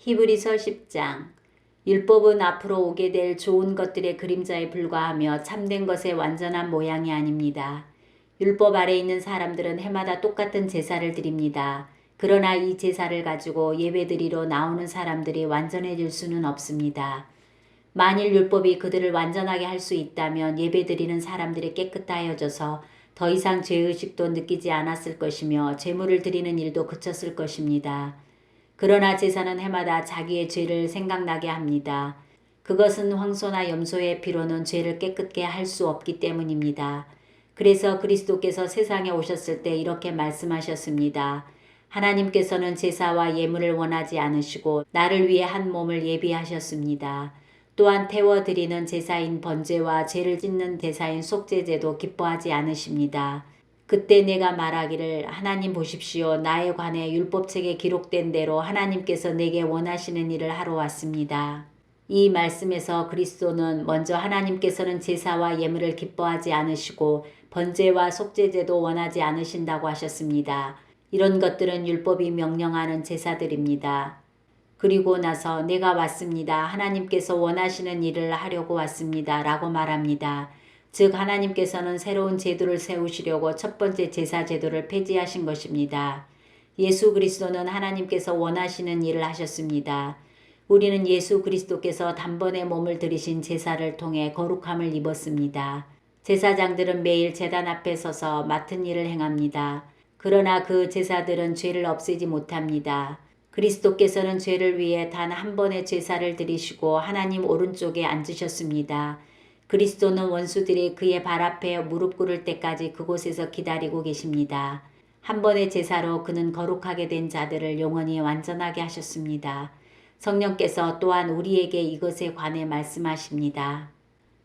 히브리서 10장. 율법은 앞으로 오게 될 좋은 것들의 그림자에 불과하며 참된 것의 완전한 모양이 아닙니다. 율법 아래 있는 사람들은 해마다 똑같은 제사를 드립니다. 그러나 이 제사를 가지고 예배드리러 나오는 사람들이 완전해질 수는 없습니다. 만일 율법이 그들을 완전하게 할 수 있다면 예배드리는 사람들이 깨끗하여져서 더 이상 죄의식도 느끼지 않았을 것이며 제물을 드리는 일도 그쳤을 것입니다. 그러나 제사는 해마다 자기의 죄를 생각나게 합니다. 그것은 황소나 염소의 피로는 죄를 깨끗게 할 수 없기 때문입니다. 그래서 그리스도께서 세상에 오셨을 때 이렇게 말씀하셨습니다. 하나님께서는 제사와 예물을 원하지 않으시고 나를 위해 한 몸을 예비하셨습니다. 또한 태워드리는 제사인 번제와 죄를 찢는 제사인 속죄제도 기뻐하지 않으십니다. 그때 내가 말하기를 하나님 보십시오. 나에 관해 율법책에 기록된 대로 하나님께서 내게 원하시는 일을 하러 왔습니다. 이 말씀에서 그리스도는 먼저 하나님께서는 제사와 예물을 기뻐하지 않으시고 번제와 속죄제도 원하지 않으신다고 하셨습니다. 이런 것들은 율법이 명령하는 제사들입니다. 그리고 나서 내가 왔습니다. 하나님께서 원하시는 일을 하려고 왔습니다. 라고 말합니다. 즉 하나님께서는 새로운 제도를 세우시려고 첫 번째 제사 제도를 폐지하신 것입니다. 예수 그리스도는 하나님께서 원하시는 일을 하셨습니다. 우리는 예수 그리스도께서 단번에 몸을 들이신 제사를 통해 거룩함을 입었습니다. 제사장들은 매일 제단 앞에 서서 맡은 일을 행합니다. 그러나 그 제사들은 죄를 없애지 못합니다. 그리스도께서는 죄를 위해 단 한 번의 제사를 드리시고 하나님 오른쪽에 앉으셨습니다. 그리스도는 원수들이 그의 발 앞에 무릎 꿇을 때까지 그곳에서 기다리고 계십니다. 한 번의 제사로 그는 거룩하게 된 자들을 영원히 완전하게 하셨습니다. 성령께서 또한 우리에게 이것에 관해 말씀하십니다.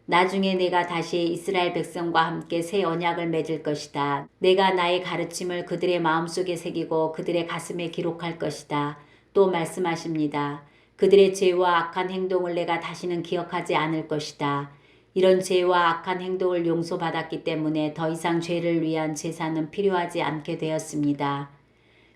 나중에 내가 다시 이스라엘 백성과 함께 새 언약을 맺을 것이다. 내가 나의 가르침을 그들의 마음속에 새기고 그들의 가슴에 기록할 것이다. 또 말씀하십니다. 그들의 죄와 악한 행동을 내가 다시는 기억하지 않을 것이다. 이런 죄와 악한 행동을 용서받았기 때문에 더 이상 죄를 위한 제사는 필요하지 않게 되었습니다.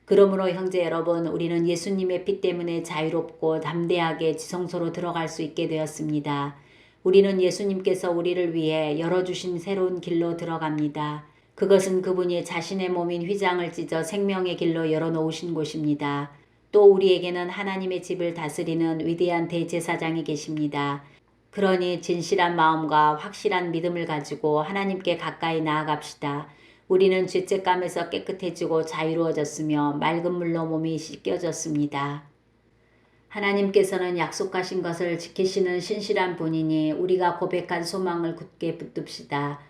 그러므로 형제 여러분, 우리는 예수님의 피 때문에 자유롭고 담대하게 지성소로 들어갈 수 있게 되었습니다. 우리는 예수님께서 우리를 위해 열어주신 새로운 길로 들어갑니다. 그것은 그분이 자신의 몸인 휘장을 찢어 생명의 길로 열어놓으신 곳입니다. 또 우리에게는 하나님의 집을 다스리는 위대한 대제사장이 계십니다. 그러니 진실한 마음과 확실한 믿음을 가지고 하나님께 가까이 나아갑시다. 우리는 죄책감에서 깨끗해지고 자유로워졌으며 맑은 물로 몸이 씻겨졌습니다. 하나님께서는 약속하신 것을 지키시는 신실한 분이니 우리가 고백한 소망을 굳게 붙듭시다.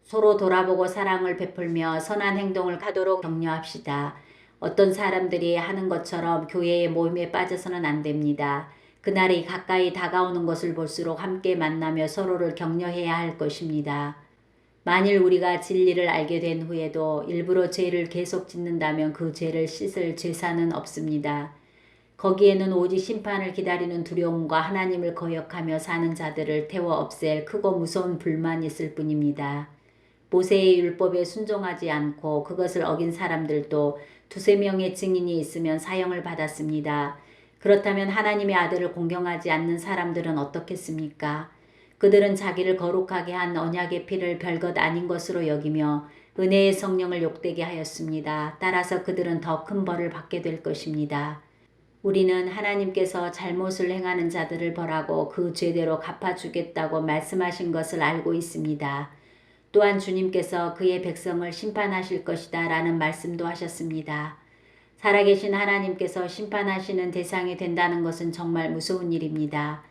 서로 돌아보고 사랑을 베풀며 선한 행동을 하도록 격려합시다. 어떤 사람들이 하는 것처럼 교회의 모임에 빠져서는 안 됩니다. 그날이 가까이 다가오는 것을 볼수록 함께 만나며 서로를 격려해야 할 것입니다. 만일 우리가 진리를 알게 된 후에도 일부러 죄를 계속 짓는다면 그 죄를 씻을 제사는 없습니다. 거기에는 오직 심판을 기다리는 두려움과 하나님을 거역하며 사는 자들을 태워 없앨 크고 무서운 불만이 있을 뿐입니다. 모세의 율법에 순종하지 않고 그것을 어긴 사람들도 두세 명의 증인이 있으면 사형을 받았습니다. 그렇다면 하나님의 아들을 공경하지 않는 사람들은 어떻겠습니까? 그들은 자기를 거룩하게 한 언약의 피를 별것 아닌 것으로 여기며 은혜의 성령을 욕되게 하였습니다. 따라서 그들은 더 큰 벌을 받게 될 것입니다. 우리는 하나님께서 잘못을 행하는 자들을 벌하고 그 죄대로 갚아주겠다고 말씀하신 것을 알고 있습니다. 또한 주님께서 그의 백성을 심판하실 것이다 라는 말씀도 하셨습니다. 살아계신 하나님께서 심판하시는 대상이 된다는 것은 정말 무서운 일입니다.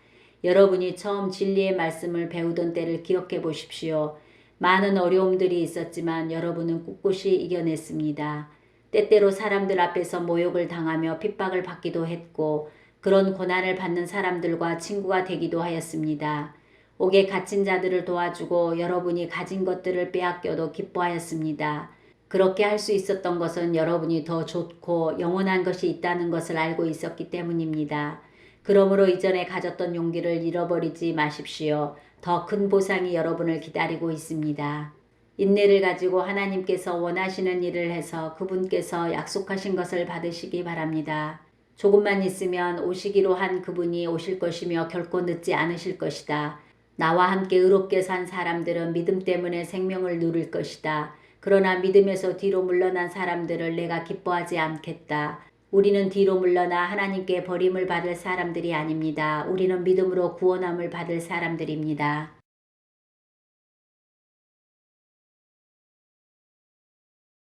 여러분이 처음 진리의 말씀을 배우던 때를 기억해 보십시오. 많은 어려움들이 있었지만 여러분은 꿋꿋이 이겨냈습니다. 때때로 사람들 앞에서 모욕을 당하며 핍박을 받기도 했고 그런 고난을 받는 사람들과 친구가 되기도 하였습니다. 옥에 갇힌 자들을 도와주고 여러분이 가진 것들을 빼앗겨도 기뻐하였습니다. 그렇게 할 수 있었던 것은 여러분이 더 좋고 영원한 것이 있다는 것을 알고 있었기 때문입니다. 그러므로 이전에 가졌던 용기를 잃어버리지 마십시오. 더 큰 보상이 여러분을 기다리고 있습니다. 인내를 가지고 하나님께서 원하시는 일을 해서 그분께서 약속하신 것을 받으시기 바랍니다. 조금만 있으면 오시기로 한 그분이 오실 것이며 결코 늦지 않으실 것이다. 나와 함께 의롭게 산 사람들은 믿음 때문에 생명을 누릴 것이다. 그러나 믿음에서 뒤로 물러난 사람들을 내가 기뻐하지 않겠다. 우리는 뒤로 물러나 하나님께 버림을 받을 사람들이 아닙니다. 우리는 믿음으로 구원함을 받을 사람들입니다.